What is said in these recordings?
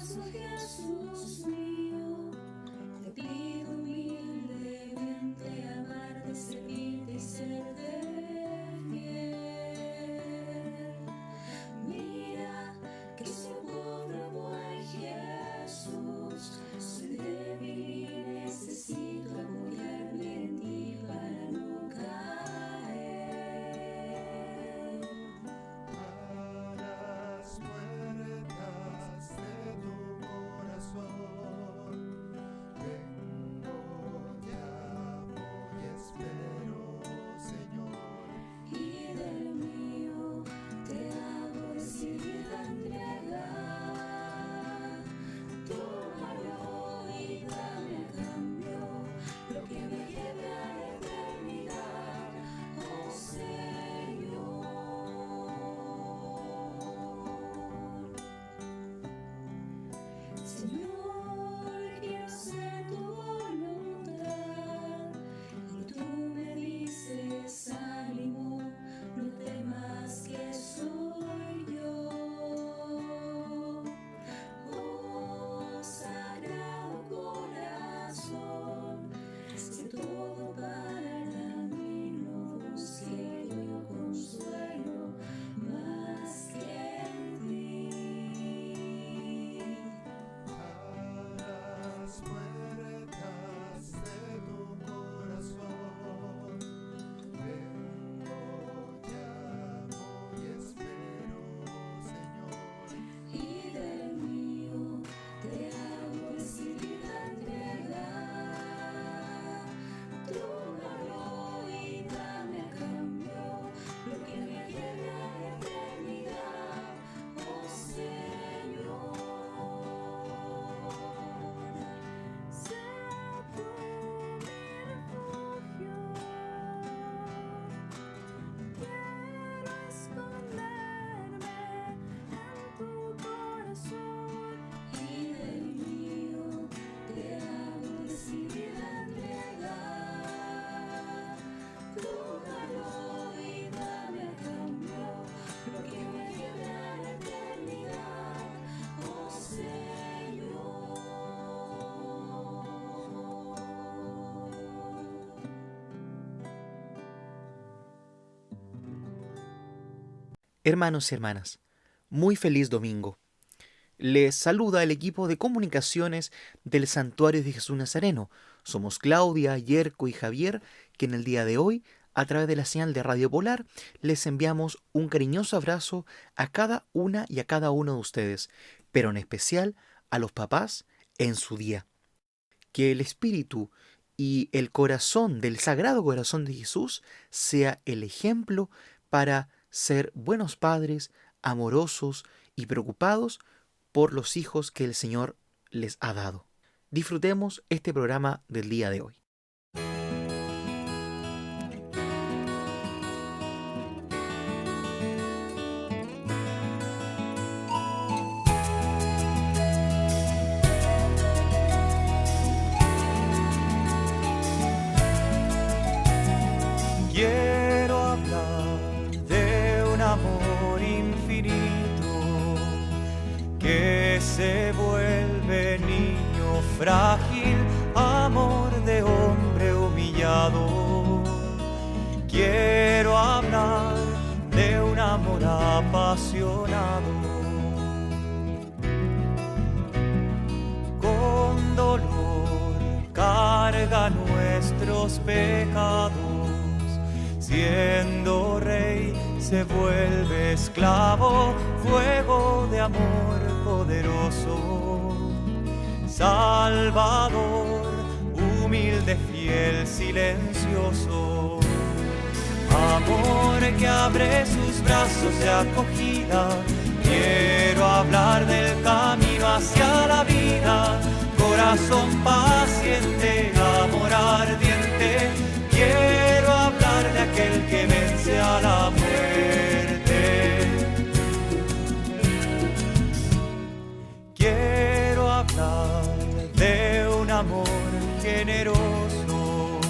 Jesús mío, te pido humildemente amarte, servirte y serte fiel. Mira que soy pobre, buen Jesús, soy débil y necesito apoyarme en ti para no caer. A las puertas de tu corazón vengo, llamo y espero, Señor. Y del mío te hago decidida entrega. Tómalo y dame a cambio lo que me lleve a la eternidad, oh Señor. Señor, quiero hacer tu voluntad y tú me dices ánimo, no temas que soy yo. Oh Sagrado Corazón, sé todo para mí, no busqué yo consuelo más que en ti. A las puertas de tu corazón vengo, llamo y espero, Señor. Y del mío te hago decidida entrega. Tómalo y dame a cambio lo que me lleve a la eternidad, oh Señor. Sé tú mi refugio, quiero esconderme en tu corazón. Y del mío te hago decidida entrega. Tómalo y dame a cambio lo que me lleve a la eternidad, oh Señor. Hermanos y hermanas, muy feliz domingo. Les saluda el equipo de comunicaciones del Santuario de Jesús Nazareno. Somos Claudia, Yerko y Javier, que en el día de hoy, a través de la señal de Radio Polar, les enviamos un cariñoso abrazo a cada una y a cada uno de ustedes, pero en especial a los papás en su día. Que el espíritu y el corazón del Sagrado Corazón de Jesús sea el ejemplo para ser buenos padres, amorosos y preocupados por los hijos que el Señor les ha dado. Disfrutemos este programa del día de hoy. Quiero hablar de un amor infinito que se vuelve niño frágil, amor de hombre humillado. Quiero hablar de un amor apasionado. Con dolor carga nuestros pecados. Siendo rey se vuelve esclavo, fuego de amor poderoso. Salvador, humilde, fiel, silencioso. Amor que abre sus brazos de acogida. Quiero hablar del camino hacia la vida. Corazón paciente, amor ardiente. Quiero hablar de aquel que vence a la muerte. Quiero hablar de un amor generoso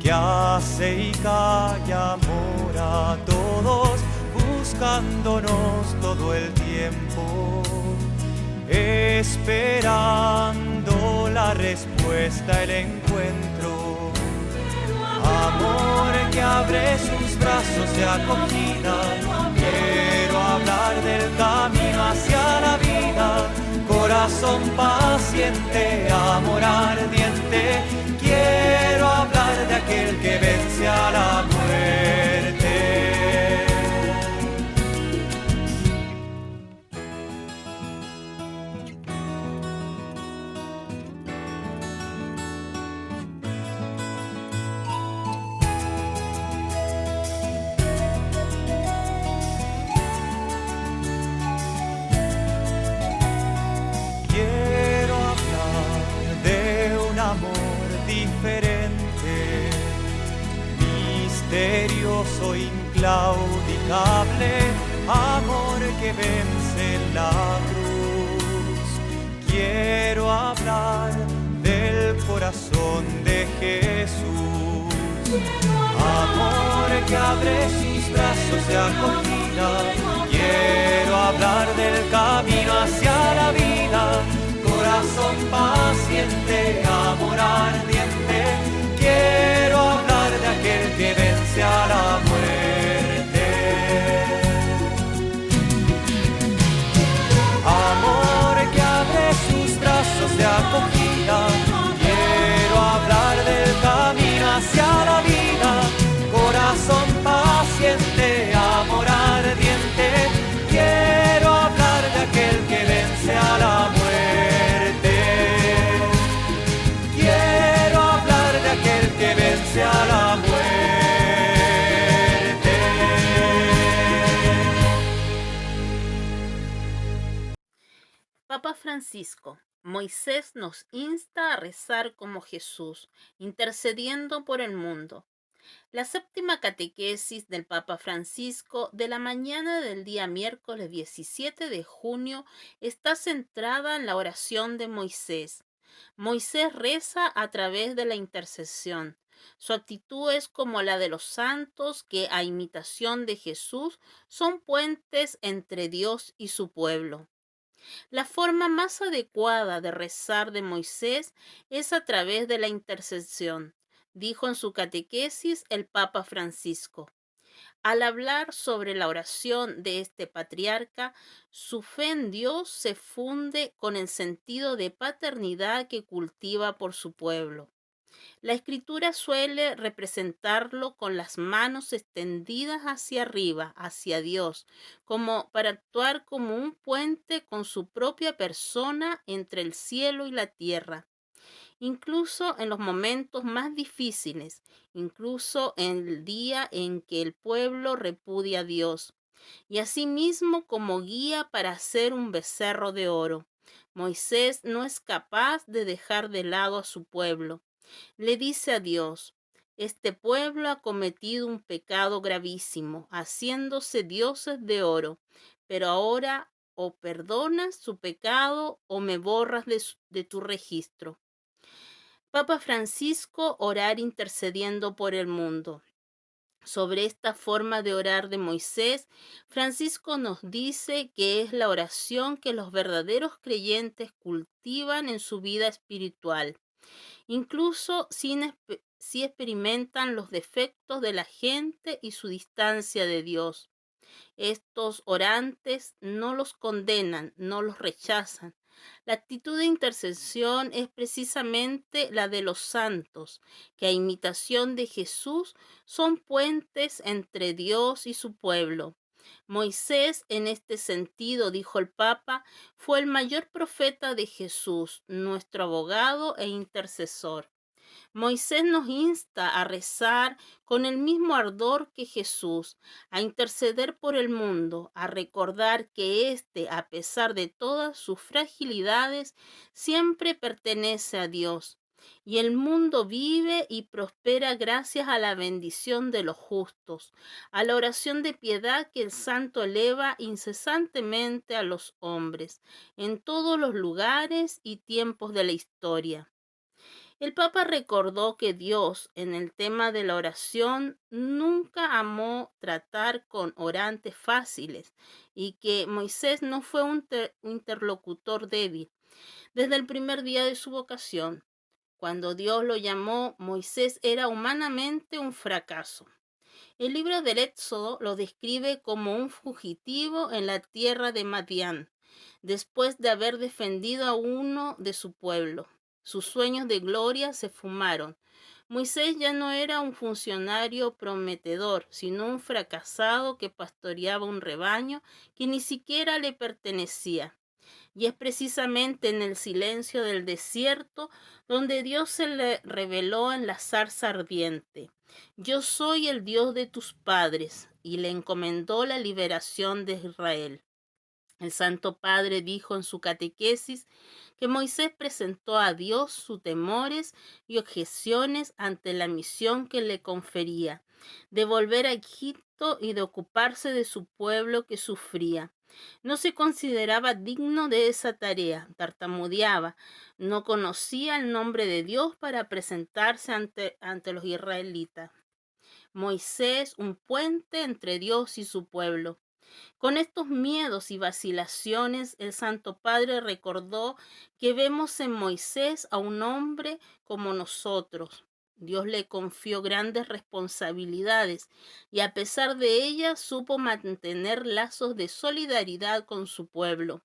que hace y calla amor a todos, buscándonos todo el tiempo. esperando la respuesta, el encuentro. Amor que abre sus brazos de acogida. Quiero hablar del camino hacia la vida. Corazón paciente, amor ardiente. Quiero hablar de aquel que vence a la muerte. Quiero hablar de un amor diferente, misterioso, inclaudicable, amor que vence la cruz. Quiero hablar del corazón de Jesús, amor que abre sus brazos de acogida. Quiero hablar del camino hacia la vida, corazón paciente, amor ardiente. Quiero hablar de aquel que vence a la muerte. Amor que abre sus brazos de acogida. Quiero hablar del camino hacia la vida, corazón paciente, amor ardiente. Quiero hablar de aquel que vence a la muerte. Quiero hablar de aquel que vence a la muerte. Papa Francisco. Moisés nos insta a rezar como Jesús, intercediendo por el mundo. La séptima catequesis del Papa Francisco de la mañana del día miércoles 17 de junio está centrada en la oración de Moisés. Moisés reza a través de la intercesión. Su actitud es como la de los santos que, a imitación de Jesús, son puentes entre Dios y su pueblo. La forma más adecuada de rezar de Moisés es a través de la intercesión, dijo en su catequesis el Papa Francisco. Al hablar sobre la oración de este patriarca, su fe en Dios se funde con el sentido de paternidad que cultiva por su pueblo. La escritura suele representarlo con las manos extendidas hacia arriba, hacia Dios, como para actuar como un puente con su propia persona entre el cielo y la tierra. Incluso en los momentos más difíciles, incluso en el día en que el pueblo repudia a Dios, y asimismo como guía para hacer un becerro de oro. Moisés no es capaz de dejar de lado a su pueblo. Le dice a Dios: este pueblo ha cometido un pecado gravísimo, haciéndose dioses de oro, pero ahora o perdonas su pecado o me borras de tu registro. Papa Francisco, orar intercediendo por el mundo. Sobre esta forma de orar de Moisés, Francisco nos dice que es la oración que los verdaderos creyentes cultivan en su vida espiritual, incluso si experimentan los defectos de la gente y su distancia de Dios. Estos orantes no los condenan, no los rechazan. La actitud de intercesión es precisamente la de los santos, que a imitación de Jesús son puentes entre Dios y su pueblo. Moisés, en este sentido, dijo el Papa, fue el mayor profeta de Jesús, nuestro abogado e intercesor. Moisés nos insta a rezar con el mismo ardor que Jesús, a interceder por el mundo, a recordar que éste, a pesar de todas sus fragilidades, siempre pertenece a Dios. Y el mundo vive y prospera gracias a la bendición de los justos, a la oración de piedad que el santo eleva incesantemente a los hombres, en todos los lugares y tiempos de la historia. El Papa recordó que Dios, en el tema de la oración, nunca amó tratar con orantes fáciles y que Moisés no fue un interlocutor débil. Desde el primer día de su vocación, cuando Dios lo llamó, Moisés era humanamente un fracaso. El libro del Éxodo lo describe como un fugitivo en la tierra de Madián, después de haber defendido a uno de su pueblo. Sus sueños de gloria se fumaron. Moisés ya no era un funcionario prometedor, sino un fracasado que pastoreaba un rebaño que ni siquiera le pertenecía. Y es precisamente en el silencio del desierto donde Dios se le reveló en la zarza ardiente. Yo soy el Dios de tus padres, y le encomendó la liberación de Israel. El Santo Padre dijo en su catequesis que Moisés presentó a Dios sus temores y objeciones ante la misión que le confería, de volver a Egipto y de ocuparse de su pueblo que sufría. No se consideraba digno de esa tarea, tartamudeaba, no conocía el nombre de Dios para presentarse ante los israelitas. Moisés, un puente entre Dios y su pueblo. Con estos miedos y vacilaciones, el Santo Padre recordó que vemos en Moisés a un hombre como nosotros. Dios le confió grandes responsabilidades y a pesar de ellas supo mantener lazos de solidaridad con su pueblo.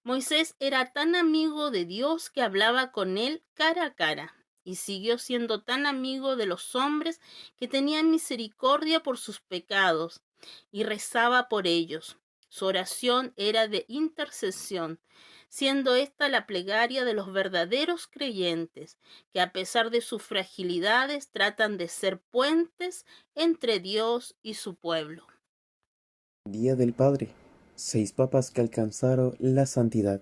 Moisés era tan amigo de Dios que hablaba con él cara a cara y siguió siendo tan amigo de los hombres que tenía misericordia por sus pecados y rezaba por ellos. Su oración era de intercesión, siendo esta la plegaria de los verdaderos creyentes, que a pesar de sus fragilidades tratan de ser puentes entre Dios y su pueblo. Día del Padre. 6 papas que alcanzaron la santidad.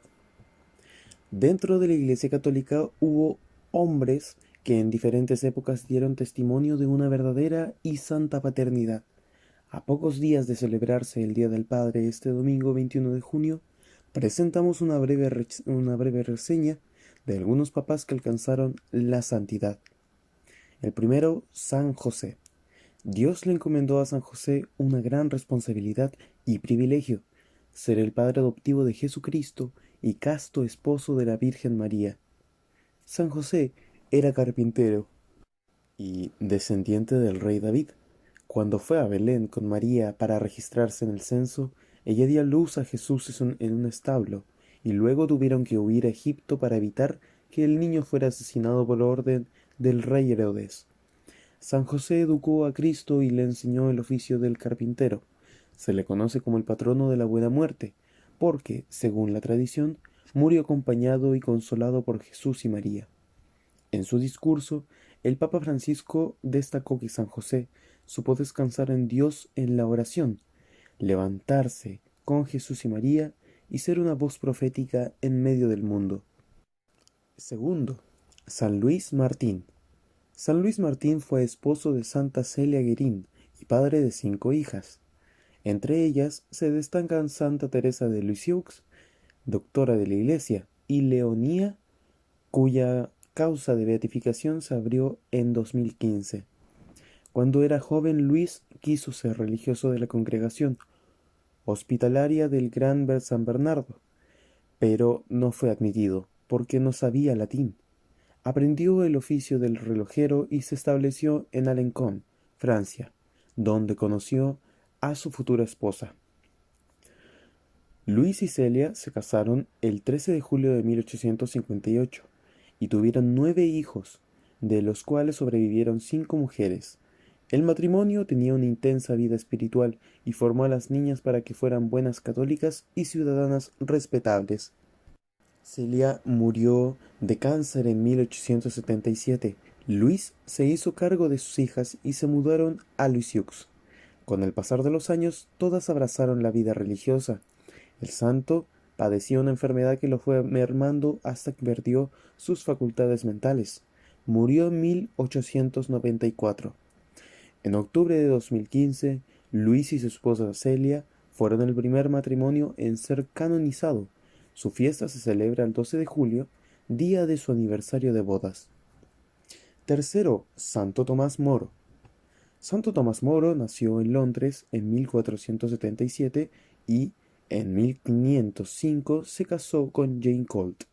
Dentro de la Iglesia Católica hubo hombres que en diferentes épocas dieron testimonio de una verdadera y santa paternidad. A pocos días de celebrarse el Día del Padre este domingo 21 de junio, presentamos una breve reseña de algunos papas que alcanzaron la santidad. El primero, San José. Dios le encomendó a San José una gran responsabilidad y privilegio, ser el padre adoptivo de Jesucristo y casto esposo de la Virgen María. San José era carpintero y descendiente del rey David. Cuando fue a Belén con María para registrarse en el censo, ella dio a luz a Jesús en un establo, y luego tuvieron que huir a Egipto para evitar que el niño fuera asesinado por orden del rey Herodes. San José educó a Cristo y le enseñó el oficio del carpintero. Se le conoce como el patrono de la buena muerte, porque, según la tradición, murió acompañado y consolado por Jesús y María. En su discurso, el Papa Francisco destacó que San José supo descansar en Dios en la oración, levantarse con Jesús y María y ser una voz profética en medio del mundo. Segundo, San Luis Martín. San Luis Martín fue esposo de Santa Celia Guerín y padre de 5 hijas. Entre ellas se destacan Santa Teresa de Lisieux, doctora de la Iglesia, y Leonía, cuya causa de beatificación se abrió en 2015. Cuando era joven, Luis quiso ser religioso de la congregación hospitalaria del Gran San Bernardo, pero no fue admitido porque no sabía latín. Aprendió el oficio del relojero y se estableció en Alencon, Francia, donde conoció a su futura esposa. Luis y Celia se casaron el 13 de julio de 1858 y tuvieron 9 hijos, de los cuales sobrevivieron 5 mujeres. El matrimonio tenía una intensa vida espiritual y formó a las niñas para que fueran buenas católicas y ciudadanas respetables. Celia murió de cáncer en 1877. Luis se hizo cargo de sus hijas y se mudaron a Lisieux. Con el pasar de los años, todas abrazaron la vida religiosa. El santo padeció una enfermedad que lo fue mermando hasta que perdió sus facultades mentales. Murió en 1894. En octubre de 2015, Luis y su esposa Celia fueron el primer matrimonio en ser canonizado. Su fiesta se celebra el 12 de julio, día de su aniversario de bodas. Tercero, Santo Tomás Moro. Santo Tomás Moro nació en Londres en 1477 y en 1505 se casó con Jane Colt,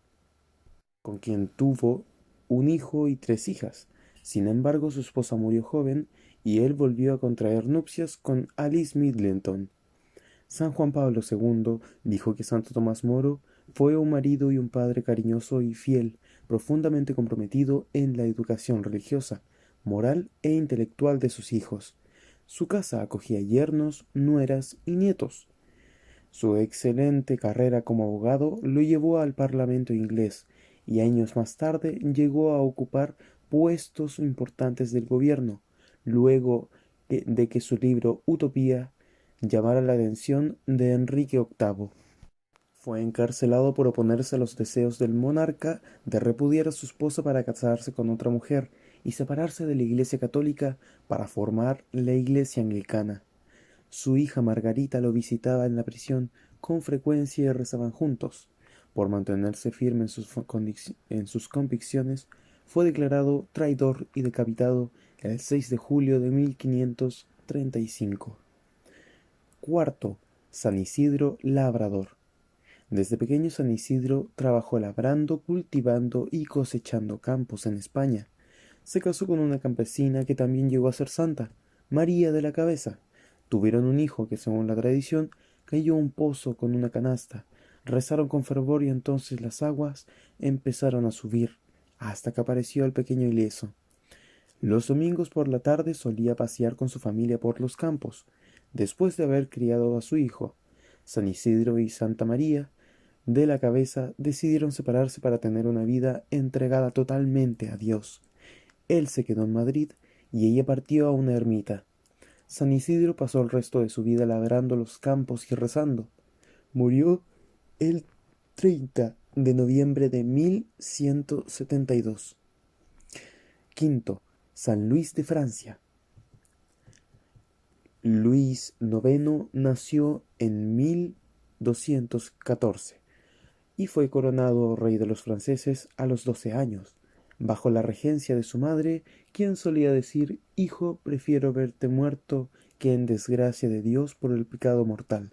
con quien tuvo un hijo y 3 hijas. Sin embargo, su esposa murió joven y él volvió a contraer nupcias con Alice Middleton. San Juan Pablo II dijo que Santo Tomás Moro fue un marido y un padre cariñoso y fiel, profundamente comprometido en la educación religiosa, moral e intelectual de sus hijos. Su casa acogía yernos, nueras y nietos. Su excelente carrera como abogado lo llevó al Parlamento inglés y años más tarde llegó a ocupar puestos importantes del gobierno, luego de que su libro Utopía llamara la atención de Enrique VIII. Fue encarcelado por oponerse a los deseos del monarca de repudiar a su esposa para casarse con otra mujer y separarse de la Iglesia católica para formar la Iglesia anglicana. Su hija Margarita lo visitaba en la prisión con frecuencia y rezaban juntos. Por mantenerse firme en sus convicciones, fue declarado traidor y decapitado el 6 de julio de 1535. Cuarto, San Isidro Labrador. Desde pequeño San Isidro trabajó labrando, cultivando y cosechando campos en España. Se casó con una campesina que también llegó a ser santa, María de la Cabeza. Tuvieron un hijo que, según la tradición, cayó a un pozo con una canasta. Rezaron con fervor y entonces las aguas empezaron a subir, hasta que apareció el pequeño ileso. Los domingos por la tarde solía pasear con su familia por los campos. Después de haber criado a su hijo, San Isidro y Santa María de la Cabeza decidieron separarse para tener una vida entregada totalmente a Dios. Él se quedó en Madrid y ella partió a una ermita. San Isidro pasó el resto de su vida labrando los campos y rezando. Murió el 30 de noviembre de 1172. Quinto, San Luis de Francia. Luis IX nació en 1214 y fue coronado rey de los franceses a los 12 años, bajo la regencia de su madre, quien solía decir: «Hijo, prefiero verte muerto que en desgracia de Dios por el pecado mortal».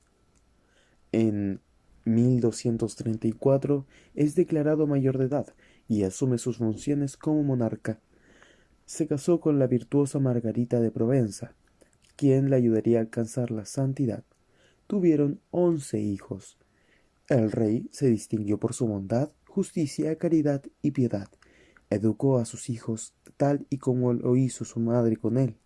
En 1234 es declarado mayor de edad y asume sus funciones como monarca. Se casó con la virtuosa Margarita de Provenza, quien le ayudaría a alcanzar la santidad. Tuvieron 11 hijos. El rey se distinguió por su bondad, justicia, caridad y piedad. Educó a sus hijos tal y como lo hizo su madre con él.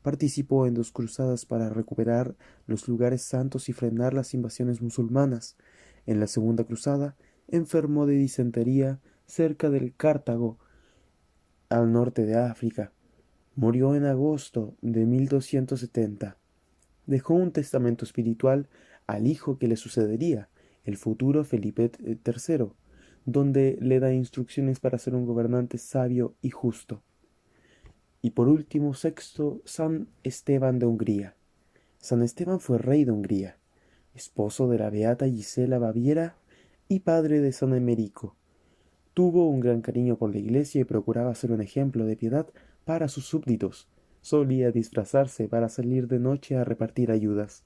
Participó en 2 cruzadas para recuperar los lugares santos y frenar las invasiones musulmanas. En la segunda cruzada enfermó de disentería cerca del Cartago, al norte de África. Murió en agosto de 1270. Dejó un testamento espiritual al hijo que le sucedería, el futuro Felipe III, donde le da instrucciones para ser un gobernante sabio y justo. Y por último, sexto, San Esteban de Hungría. San Esteban fue rey de Hungría, esposo de la beata Gisela Baviera y padre de San Emerico. Tuvo un gran cariño por la Iglesia y procuraba ser un ejemplo de piedad para sus súbditos. Solía disfrazarse para salir de noche a repartir ayudas.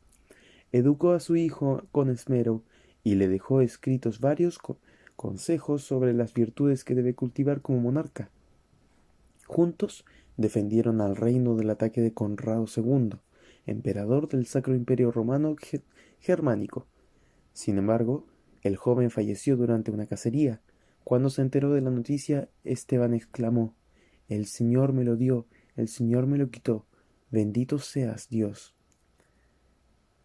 Educó a su hijo con esmero y le dejó escritos varios consejos sobre las virtudes que debe cultivar como monarca. Juntos defendieron al reino del ataque de Conrado II, emperador del Sacro Imperio Romano Germánico. Sin embargo, el joven falleció durante una cacería. Cuando se enteró de la noticia, Esteban exclamó: «El Señor me lo dio, el Señor me lo quitó, bendito seas Dios».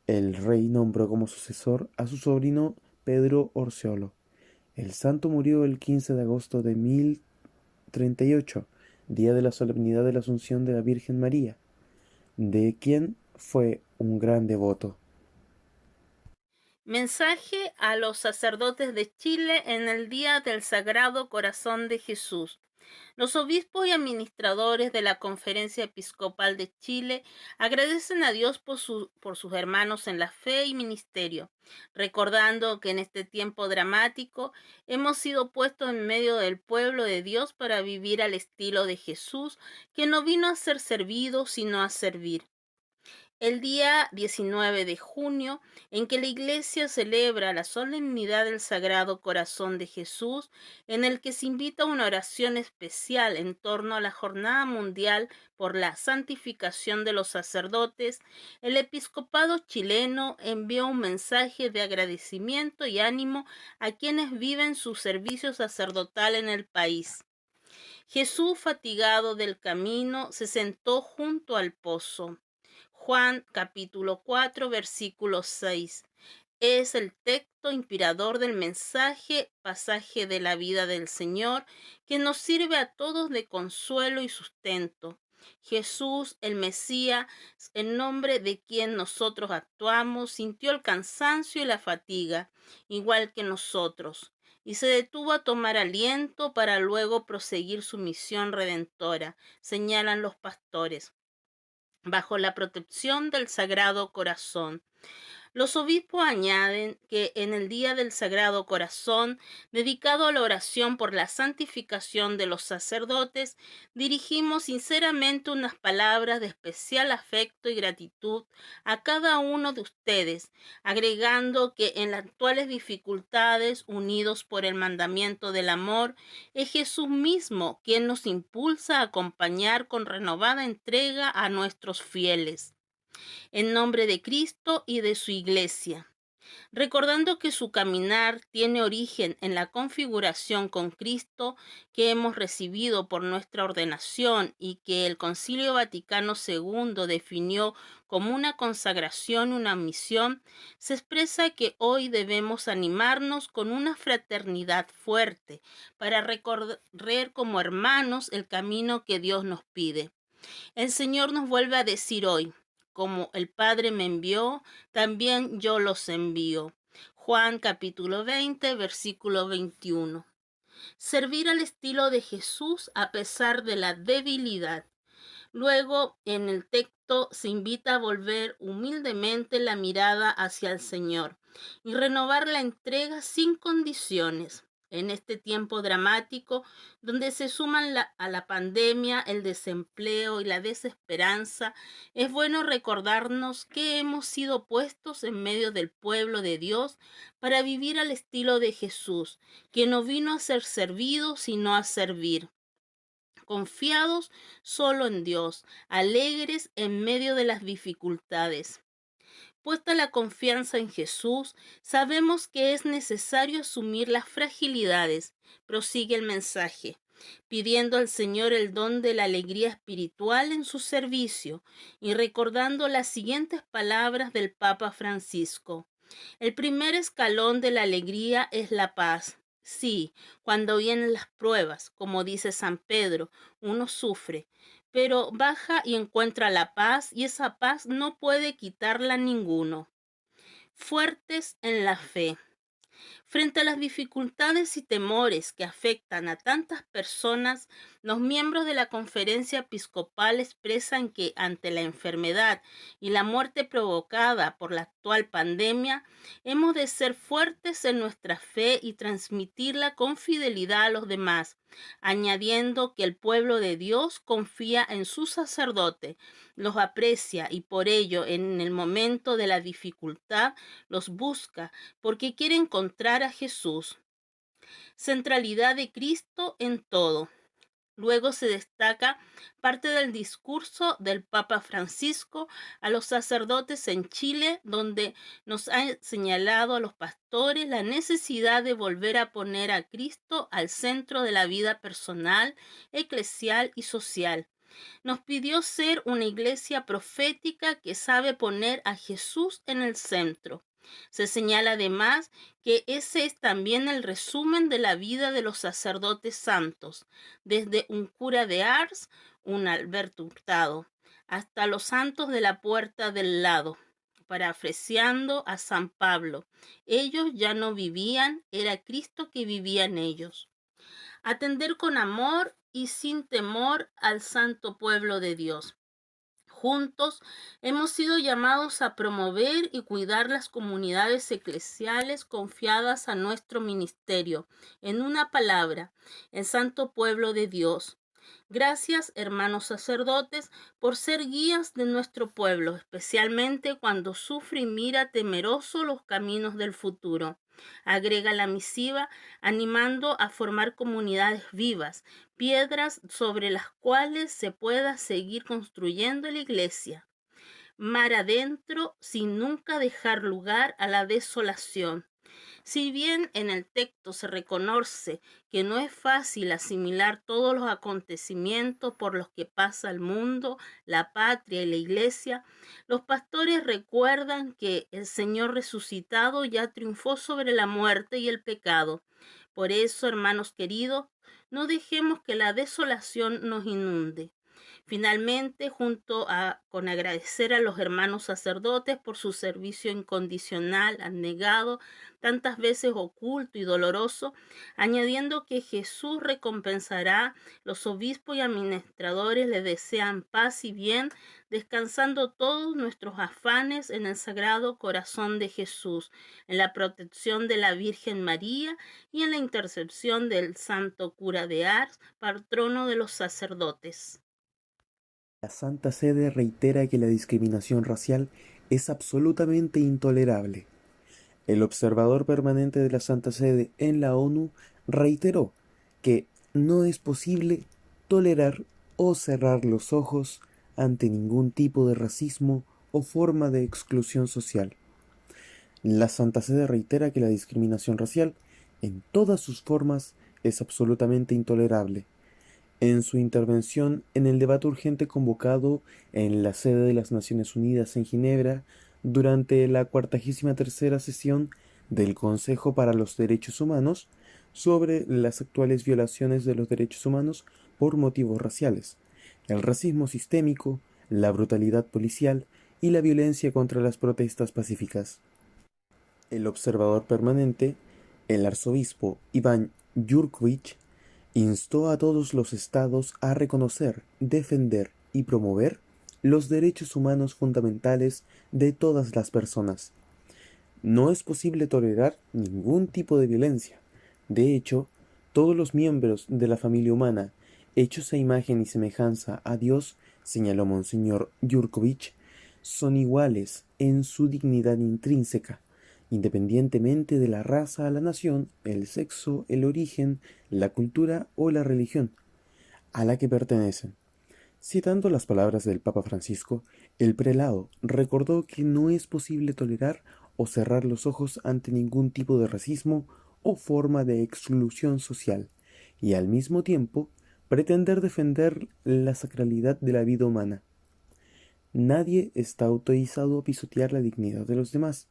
El rey nombró como sucesor a su sobrino Pedro Orseolo. El santo murió el 15 de agosto de 1038, día de la solemnidad de la Asunción de la Virgen María, de quien fue un gran devoto. Mensaje a los sacerdotes de Chile en el Día del Sagrado Corazón de Jesús. Los obispos y administradores de la Conferencia Episcopal de Chile agradecen a Dios por sus hermanos en la fe y ministerio, recordando que en este tiempo dramático hemos sido puestos en medio del pueblo de Dios para vivir al estilo de Jesús, que no vino a ser servido, sino a servir. El día 19 de junio, en que la Iglesia celebra la solemnidad del Sagrado Corazón de Jesús, en el que se invita a una oración especial en torno a la Jornada Mundial por la Santificación de los Sacerdotes, el episcopado chileno envió un mensaje de agradecimiento y ánimo a quienes viven su servicio sacerdotal en el país. Jesús, fatigado del camino, se sentó junto al pozo. Juan capítulo 4, versículo 6. Es el texto inspirador del mensaje, pasaje de la vida del Señor, que nos sirve a todos de consuelo y sustento. Jesús, el Mesías, en nombre de quien nosotros actuamos, sintió el cansancio y la fatiga, igual que nosotros, y se detuvo a tomar aliento para luego proseguir su misión redentora, señalan los pastores, bajo la protección del Sagrado Corazón. Los obispos añaden que en el Día del Sagrado Corazón, dedicado a la oración por la santificación de los sacerdotes, dirigimos sinceramente unas palabras de especial afecto y gratitud a cada uno de ustedes, agregando que en las actuales dificultades, unidos por el mandamiento del amor, es Jesús mismo quien nos impulsa a acompañar con renovada entrega a nuestros fieles. En nombre de Cristo y de su Iglesia, recordando que su caminar tiene origen en la configuración con Cristo que hemos recibido por nuestra ordenación y que el Concilio Vaticano II definió como una consagración, una misión, se expresa que hoy debemos animarnos con una fraternidad fuerte para recorrer como hermanos el camino que Dios nos pide. El Señor nos vuelve a decir hoy: como el Padre me envió, también yo los envío. Juan capítulo 20, versículo 21. Servir al estilo de Jesús a pesar de la debilidad. Luego, en el texto se invita a volver humildemente la mirada hacia el Señor y renovar la entrega sin condiciones. En este tiempo dramático, donde se suman a la pandemia, el desempleo y la desesperanza, es bueno recordarnos que hemos sido puestos en medio del pueblo de Dios para vivir al estilo de Jesús, que no vino a ser servido, sino a servir. Confiados solo en Dios, alegres en medio de las dificultades. Puesta la confianza en Jesús, sabemos que es necesario asumir las fragilidades, prosigue el mensaje, pidiendo al Señor el don de la alegría espiritual en su servicio y recordando las siguientes palabras del Papa Francisco. El primer escalón de la alegría es la paz. Sí, cuando vienen las pruebas, como dice San Pedro, uno sufre, pero baja y encuentra la paz, y esa paz no puede quitarla ninguno. Fuertes en la fe. Frente a las dificultades y temores que afectan a tantas personas, los miembros de la Conferencia Episcopal expresan que ante la enfermedad y la muerte provocada por la actual pandemia, hemos de ser fuertes en nuestra fe y transmitirla con fidelidad a los demás, añadiendo que el pueblo de Dios confía en su sacerdote, los aprecia y por ello en el momento de la dificultad los busca porque quiere encontrar a Jesús. Centralidad de Cristo en todo. Luego se destaca parte del discurso del Papa Francisco a los sacerdotes en Chile, donde nos ha señalado a los pastores la necesidad de volver a poner a Cristo al centro de la vida personal, eclesial y social. Nos pidió ser una iglesia profética que sabe poner a Jesús en el centro. Se señala además que ese es también el resumen de la vida de los sacerdotes santos, desde un cura de Ars, un Alberto Hurtado, hasta los santos de la Puerta del Lado, parafraseando a San Pablo. Ellos ya no vivían, era Cristo que vivía en ellos. atender con amor y sin temor al santo pueblo de Dios. Juntos hemos sido llamados a promover y cuidar las comunidades eclesiales confiadas a nuestro ministerio. En una palabra, el santo pueblo de Dios. Gracias, hermanos sacerdotes, por ser guías de nuestro pueblo, especialmente cuando sufre y mira temeroso los caminos del futuro. Agrega la misiva, animando a formar comunidades vivas, piedras sobre las cuales se pueda seguir construyendo la iglesia. Mar adentro, sin nunca dejar lugar a la desolación. Si bien en el texto se reconoce que no es fácil asimilar todos los acontecimientos por los que pasa el mundo, la patria y la iglesia, los pastores recuerdan que el Señor resucitado ya triunfó sobre la muerte y el pecado. Por eso, hermanos queridos, no dejemos que la desolación nos inunde. Finalmente, con agradecer a los hermanos sacerdotes por su servicio incondicional, abnegado, tantas veces oculto y doloroso, añadiendo que Jesús recompensará, los obispos y administradores le desean paz y bien, descansando todos nuestros afanes en el Sagrado Corazón de Jesús, en la protección de la Virgen María y en la intercesión del Santo Cura de Ars, patrono de los sacerdotes. La Santa Sede reitera que la discriminación racial es absolutamente intolerable. El observador permanente de la Santa Sede en la ONU reiteró que no es posible tolerar o cerrar los ojos ante ningún tipo de racismo o forma de exclusión social. La Santa Sede reitera que la discriminación racial, en todas sus formas, es absolutamente intolerable. En su intervención en el debate urgente convocado en la sede de las Naciones Unidas en Ginebra durante la 43ª sesión del Consejo para los Derechos Humanos sobre las actuales violaciones de los derechos humanos por motivos raciales, el racismo sistémico, la brutalidad policial y la violencia contra las protestas pacíficas. El observador permanente, el arzobispo Iván Jurković, instó a todos los estados a reconocer, defender y promover los derechos humanos fundamentales de todas las personas. No es posible tolerar ningún tipo de violencia. De hecho, todos los miembros de la familia humana, hechos a imagen y semejanza a Dios, señaló Monseñor Jurković, son iguales en su dignidad intrínseca, independientemente de la raza, la nación, el sexo, el origen, la cultura o la religión a la que pertenecen. Citando las palabras del Papa Francisco, el prelado recordó que no es posible tolerar o cerrar los ojos ante ningún tipo de racismo o forma de exclusión social, y al mismo tiempo pretender defender la sacralidad de la vida humana. Nadie está autorizado a pisotear la dignidad de los demás.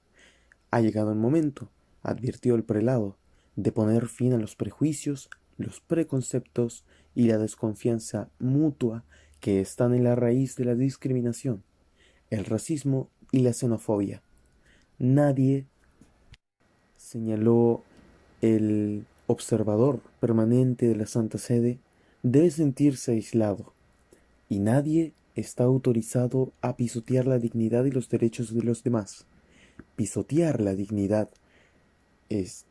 Ha llegado el momento, advirtió el prelado, de poner fin a los prejuicios, los preconceptos y la desconfianza mutua que están en la raíz de la discriminación, el racismo y la xenofobia. Nadie, señaló el observador permanente de la Santa Sede, debe sentirse aislado, y nadie está autorizado a pisotear la dignidad y los derechos de los demás. Pisotear la dignidad es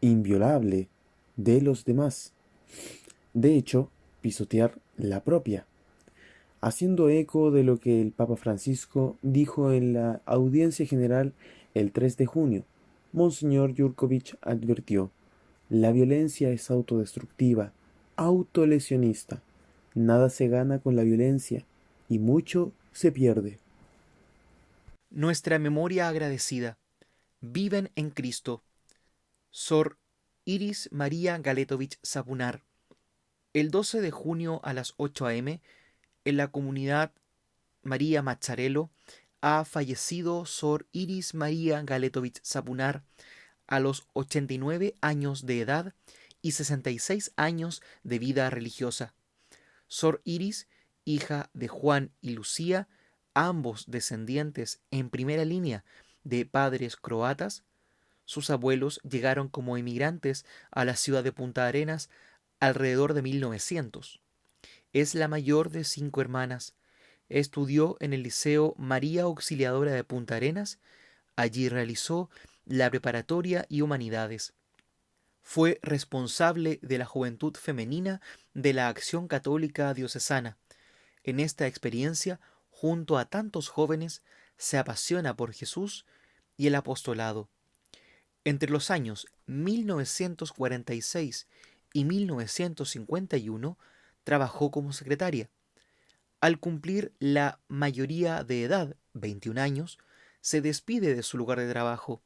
inviolable de los demás. De hecho, pisotear la propia. Haciendo eco de lo que el Papa Francisco dijo en la audiencia general el 3 de junio, Monseñor Jurković advirtió: la violencia es autodestructiva, autolesionista. Nada se gana con la violencia y mucho se pierde. Nuestra memoria agradecida. Viven en Cristo. Sor Iris María Galetovich Sapunar. El 12 de junio a las 8 a.m., en la comunidad María Mazzarello, ha fallecido Sor Iris María Galetovich Sapunar a los 89 años de edad y 66 años de vida religiosa. Sor Iris, hija de Juan y Lucía, ambos descendientes en primera línea de padres croatas, Sus abuelos llegaron como emigrantes a la ciudad de Punta Arenas alrededor de 1900. Es la mayor de 5 hermanas. Estudió en el Liceo María Auxiliadora de Punta Arenas. Allí realizó la preparatoria y humanidades. Fue responsable de la juventud femenina de la Acción Católica Diocesana. En esta experiencia, junto a tantos jóvenes, se apasiona por Jesús y el apostolado. Entre los años 1946 y 1951 trabajó como secretaria. Al cumplir la mayoría de edad, 21 años, se despide de su lugar de trabajo,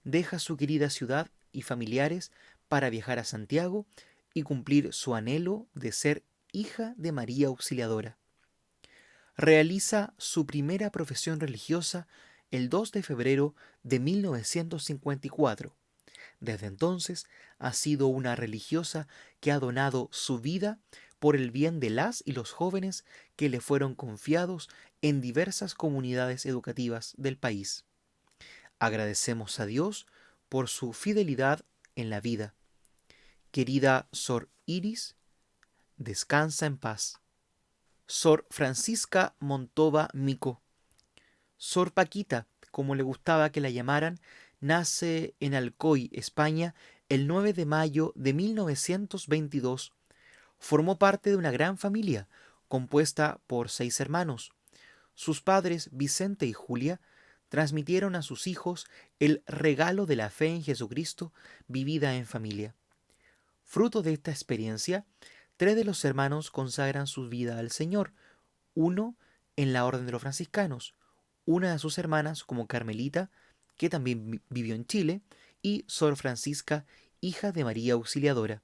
deja su querida ciudad y familiares para viajar a Santiago y cumplir su anhelo de ser hija de María Auxiliadora. Realiza su primera profesión religiosa el 2 de febrero de 1954. Desde entonces ha sido una religiosa que ha donado su vida por el bien de las y los jóvenes que le fueron confiados en diversas comunidades educativas del país. Agradecemos a Dios por su fidelidad en la vida. Querida Sor Iris, descansa en paz. Sor Francisca Montova Mico. Sor Paquita, como le gustaba que la llamaran, nace en Alcoy, España, el 9 de mayo de 1922. Formó parte de una gran familia, compuesta por 6 hermanos. Sus padres, Vicente y Julia, transmitieron a sus hijos el regalo de la fe en Jesucristo vivida en familia. Fruto de esta experiencia, 3 de los hermanos consagran su vida al Señor, uno en la Orden de los Franciscanos, una de sus hermanas como Carmelita, que también vivió en Chile, y Sor Francisca, hija de María Auxiliadora.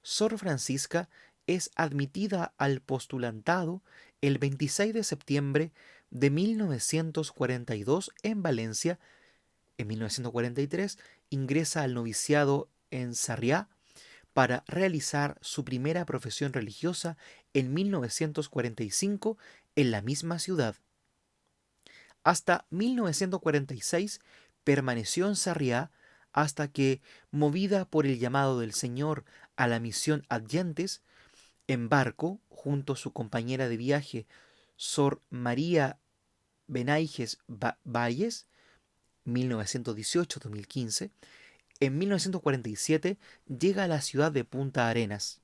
Sor Francisca es admitida al postulantado el 26 de septiembre de 1942 en Valencia. En 1943 ingresa al noviciado en Sarriá para realizar su primera profesión religiosa en 1945 en la misma ciudad. Hasta 1946 permaneció en Sarriá hasta que, movida por el llamado del Señor a la misión adyentes, en barco, junto a su compañera de viaje, Sor María Benaiges Valles, 1918-2015, en 1947 llega a la ciudad de Punta Arenas,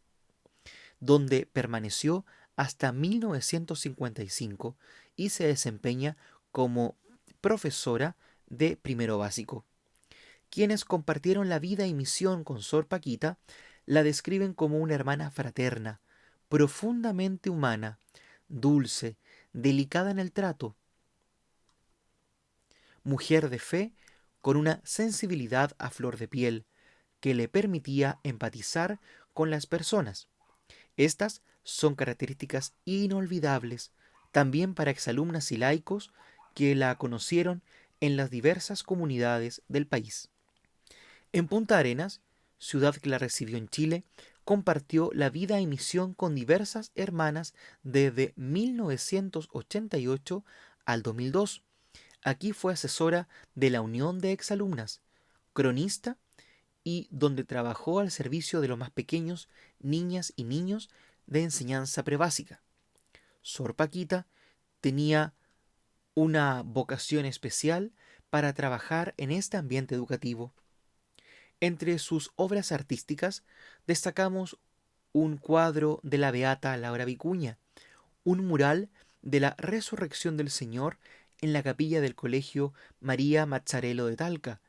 donde permaneció hasta 1955 y se desempeña como profesora de primero básico. Quienes compartieron la vida y misión con Sor Paquita la describen como una hermana fraterna, profundamente humana, dulce, delicada en el trato, mujer de fe con una sensibilidad a flor de piel que le permitía empatizar con las personas. Estas son características inolvidables también para exalumnas y laicos que la conocieron en las diversas comunidades del país. En Punta Arenas, ciudad que la recibió en Chile, compartió la vida y misión con diversas hermanas desde 1988 al 2002. Aquí fue asesora de la Unión de Exalumnas, cronista y donde trabajó al servicio de los más pequeños, niñas y niños de enseñanza prebásica. Sor Paquita tenía una vocación especial para trabajar en este ambiente educativo. Entre sus obras artísticas destacamos un cuadro de la beata Laura Vicuña, un mural de la Resurrección del Señor en la capilla del Colegio María Mazzarello de Talca,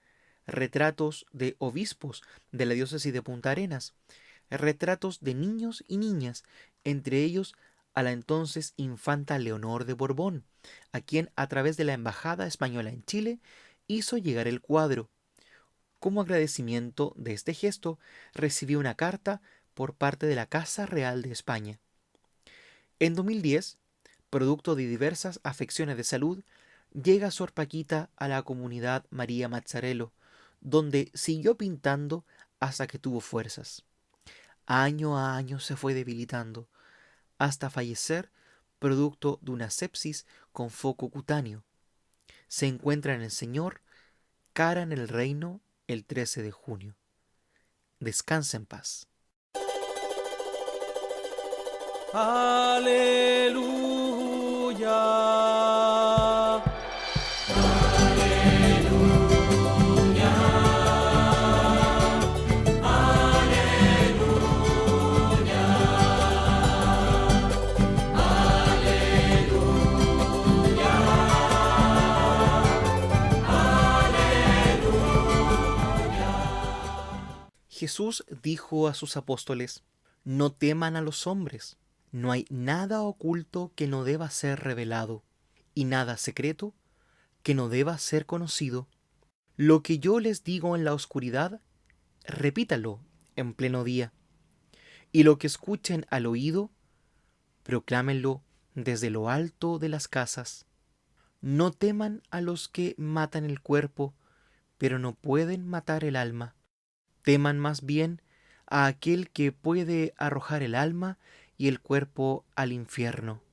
retratos de obispos de la diócesis de Punta Arenas, retratos de niños y niñas, entre ellos a la entonces infanta Leonor de Borbón, a quien a través de la Embajada Española en Chile hizo llegar el cuadro. Como agradecimiento de este gesto, recibió una carta por parte de la Casa Real de España. En 2010, producto de diversas afecciones de salud, llega Sor Paquita a la comunidad María Mazzarello, donde siguió pintando hasta que tuvo fuerzas. Año a año se fue debilitando, hasta fallecer producto de una sepsis con foco cutáneo. Se encuentra en el Señor, cara en el reino el 13 de junio. Descansa en paz. Aleluya. Jesús dijo a sus apóstoles: no teman a los hombres, no hay nada oculto que no deba ser revelado, y nada secreto que no deba ser conocido. Lo que yo les digo en la oscuridad, repítalo en pleno día, y lo que escuchen al oído, proclámenlo desde lo alto de las casas. No teman a los que matan el cuerpo, pero no pueden matar el alma. Teman más bien a aquel que puede arrojar el alma y el cuerpo al infierno.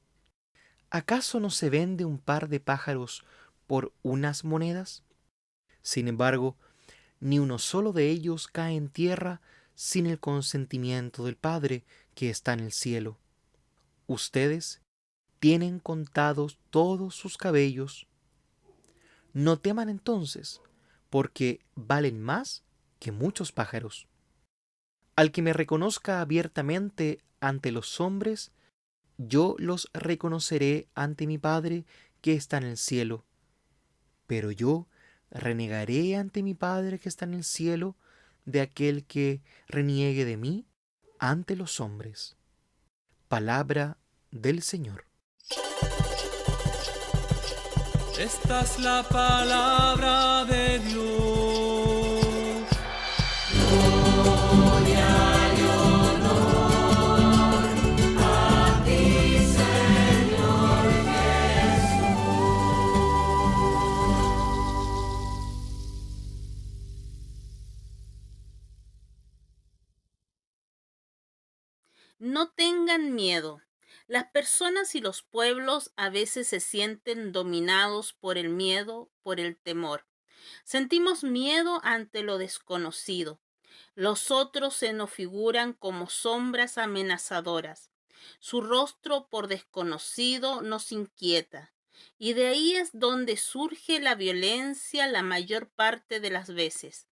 ¿Acaso no se vende un par de pájaros por unas monedas? Sin embargo, ni uno solo de ellos cae en tierra sin el consentimiento del Padre que está en el cielo. Ustedes tienen contados todos sus cabellos. No teman entonces, porque valen más que muchos pájaros. Al que me reconozca abiertamente ante los hombres, yo los reconoceré ante mi Padre que está en el cielo. Pero yo renegaré ante mi Padre que está en el cielo de aquel que reniegue de mí ante los hombres. Palabra del Señor. Esta es la palabra de Dios. No tengan miedo. Las personas y los pueblos a veces se sienten dominados por el miedo, por el temor. Sentimos miedo ante lo desconocido. Los otros se nos figuran como sombras amenazadoras. Su rostro por desconocido nos inquieta. Y de ahí es donde surge la violencia la mayor parte de las veces.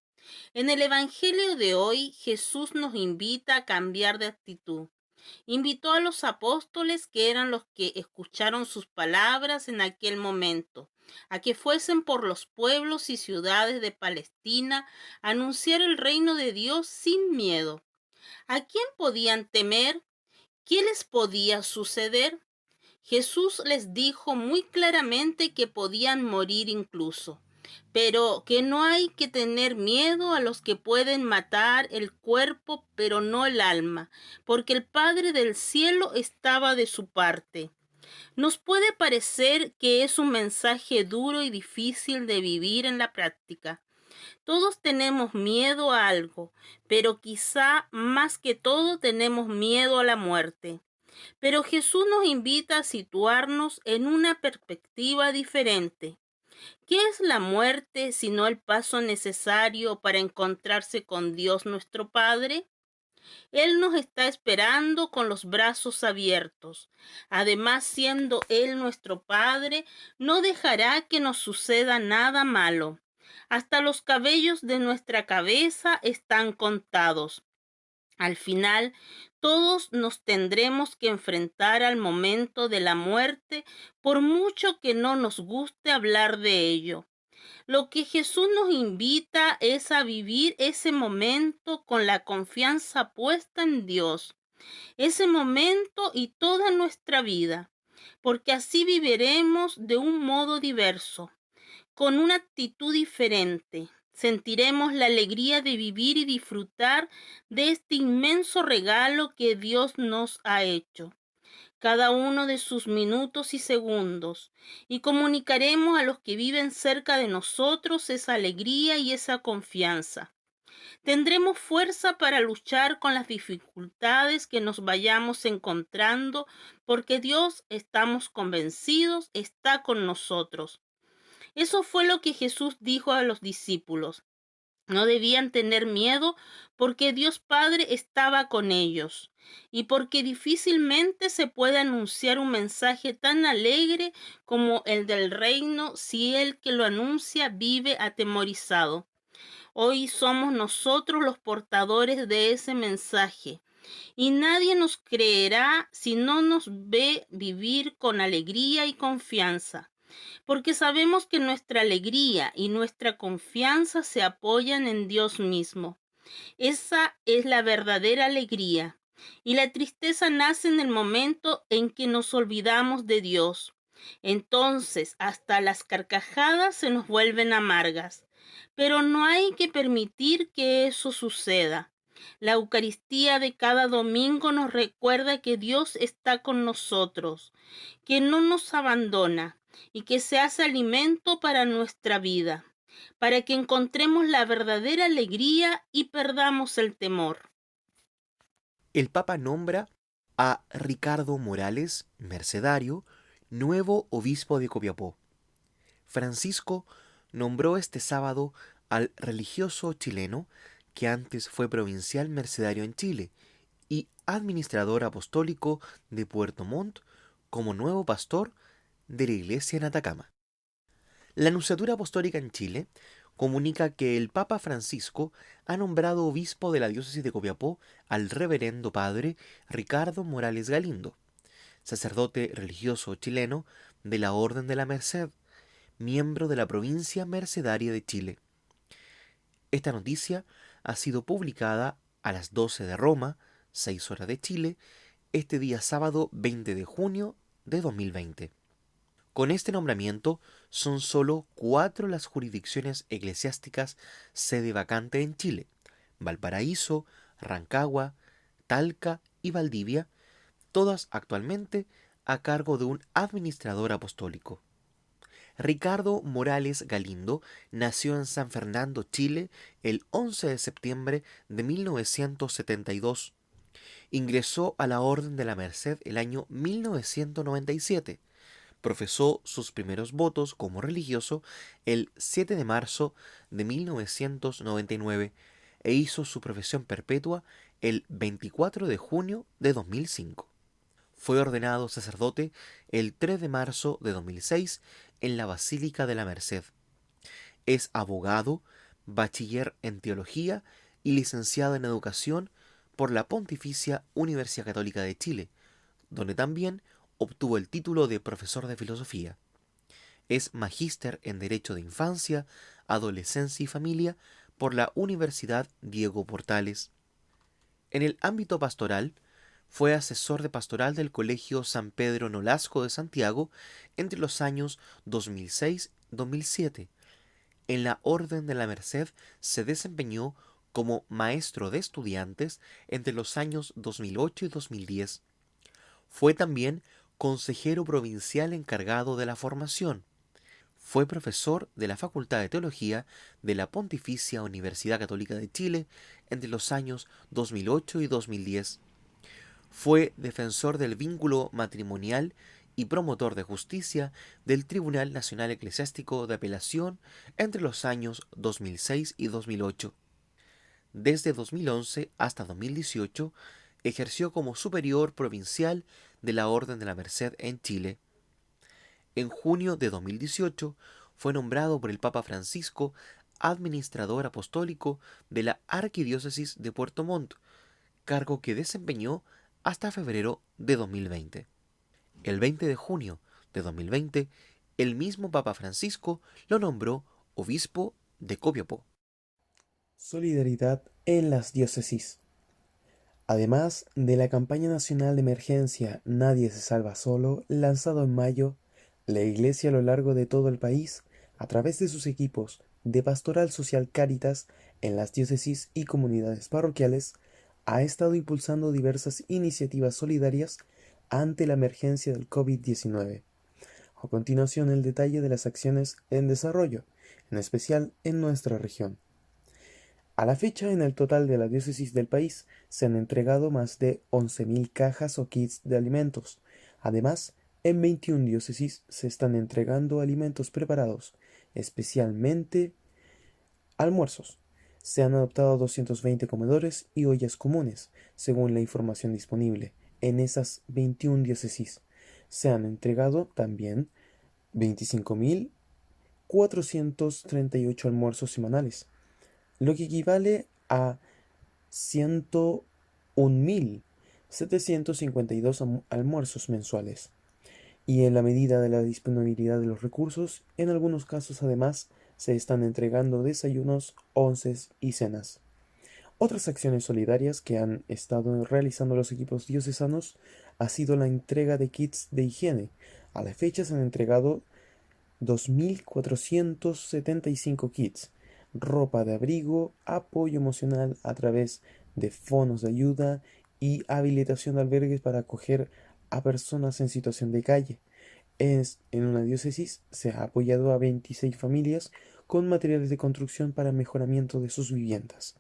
En el Evangelio de hoy, Jesús nos invita a cambiar de actitud. Invitó a los apóstoles, que eran los que escucharon sus palabras en aquel momento, a que fuesen por los pueblos y ciudades de Palestina a anunciar el reino de Dios sin miedo. ¿A quién podían temer? ¿Qué les podía suceder? Jesús les dijo muy claramente que podían morir incluso, pero que no hay que tener miedo a los que pueden matar el cuerpo, pero no el alma, porque el Padre del cielo estaba de su parte. Nos puede parecer que es un mensaje duro y difícil de vivir en la práctica. Todos tenemos miedo a algo, pero quizá más que todo tenemos miedo a la muerte. Pero Jesús nos invita a situarnos en una perspectiva diferente. ¿Qué es la muerte sino el paso necesario para encontrarse con Dios nuestro Padre? Él nos está esperando con los brazos abiertos. Además, siendo Él nuestro Padre, no dejará que nos suceda nada malo. Hasta los cabellos de nuestra cabeza están contados. Al final, todos nos tendremos que enfrentar al momento de la muerte, por mucho que no nos guste hablar de ello. Lo que Jesús nos invita es a vivir ese momento con la confianza puesta en Dios, ese momento y toda nuestra vida, porque así viviremos de un modo diverso, con una actitud diferente. Sentiremos la alegría de vivir y disfrutar de este inmenso regalo que Dios nos ha hecho, cada uno de sus minutos y segundos, y comunicaremos a los que viven cerca de nosotros esa alegría y esa confianza. Tendremos fuerza para luchar con las dificultades que nos vayamos encontrando, porque Dios, estamos convencidos, está con nosotros. Eso fue lo que Jesús dijo a los discípulos. No debían tener miedo porque Dios Padre estaba con ellos y porque difícilmente se puede anunciar un mensaje tan alegre como el del reino si el que lo anuncia vive atemorizado. Hoy somos nosotros los portadores de ese mensaje y nadie nos creerá si no nos ve vivir con alegría y confianza, porque sabemos que nuestra alegría y nuestra confianza se apoyan en Dios mismo. Esa es la verdadera alegría. Y la tristeza nace en el momento en que nos olvidamos de Dios. Entonces, hasta las carcajadas se nos vuelven amargas. Pero no hay que permitir que eso suceda. La Eucaristía de cada domingo nos recuerda que Dios está con nosotros, que no nos abandona y que se hace alimento para nuestra vida, para que encontremos la verdadera alegría y perdamos el temor. El Papa nombra a Ricardo Morales, mercedario, nuevo obispo de Copiapó. Francisco nombró este sábado al religioso chileno, que antes fue provincial mercedario en Chile y administrador apostólico de Puerto Montt, como nuevo pastor de la iglesia en Atacama. La Nunciatura Apostólica en Chile comunica que el Papa Francisco ha nombrado obispo de la diócesis de Copiapó al reverendo padre Ricardo Morales Galindo, sacerdote religioso chileno de la Orden de la Merced, miembro de la provincia mercedaria de Chile. Esta noticia ha sido publicada a las 12 de Roma, 6 horas de Chile, este día sábado 20 de junio de 2020. Con este nombramiento son solo 4 las jurisdicciones eclesiásticas sede vacante en Chile: Valparaíso, Rancagua, Talca y Valdivia, todas actualmente a cargo de un administrador apostólico. Ricardo Morales Galindo nació en San Fernando, Chile, el 11 de septiembre de 1972. Ingresó a la Orden de la Merced el año 1997. Profesó sus primeros votos como religioso el 7 de marzo de 1999 e hizo su profesión perpetua el 24 de junio de 2005. Fue ordenado sacerdote el 3 de marzo de 2006 en la Basílica de la Merced. Es abogado, bachiller en teología y licenciado en educación por la Pontificia Universidad Católica de Chile, donde también obtuvo el título de profesor de filosofía. Es magíster en Derecho de Infancia, Adolescencia y Familia por la Universidad Diego Portales. En el ámbito pastoral, fue asesor de pastoral del Colegio San Pedro Nolasco de Santiago entre los años 2006-2007. En la Orden de la Merced se desempeñó como maestro de estudiantes entre los años 2008 y 2010. Fue también consejero provincial encargado de la formación. Fue profesor de la Facultad de Teología de la Pontificia Universidad Católica de Chile entre los años 2008 y 2010. Fue defensor del vínculo matrimonial y promotor de justicia del Tribunal Nacional Eclesiástico de Apelación entre los años 2006 y 2008. Desde 2011 hasta 2018 ejerció como superior provincial de la Orden de la Merced en Chile. En junio de 2018 fue nombrado por el Papa Francisco administrador apostólico de la Arquidiócesis de Puerto Montt, cargo que desempeñó hasta febrero de 2020. El 20 de junio de 2020, el mismo Papa Francisco lo nombró obispo de Copiapó. Solidaridad en las diócesis. Además de la campaña nacional de emergencia Nadie se salva solo, lanzado en mayo, la Iglesia a lo largo de todo el país, a través de sus equipos de Pastoral Social Cáritas en las diócesis y comunidades parroquiales, ha estado impulsando diversas iniciativas solidarias ante la emergencia del COVID-19. A continuación, el detalle de las acciones en desarrollo, en especial en nuestra región. A la fecha, en el total de la diócesis del país, se han entregado más de 11.000 cajas o kits de alimentos. Además, en 21 diócesis se están entregando alimentos preparados, especialmente almuerzos. Se han adoptado 220 comedores y ollas comunes, según la información disponible. En esas 21 diócesis se han entregado también 25.438 almuerzos semanales, lo que equivale a 101.752 almuerzos mensuales. Y en la medida de la disponibilidad de los recursos, en algunos casos además se están entregando desayunos, onces y cenas. Otras acciones solidarias que han estado realizando los equipos diocesanos ha sido la entrega de kits de higiene. A la fecha se han entregado 2.475 kits, ropa de abrigo, apoyo emocional a través de fondos de ayuda y habilitación de albergues para acoger a personas en situación de calle. En una diócesis se ha apoyado a 26 familias con materiales de construcción para mejoramiento de sus viviendas.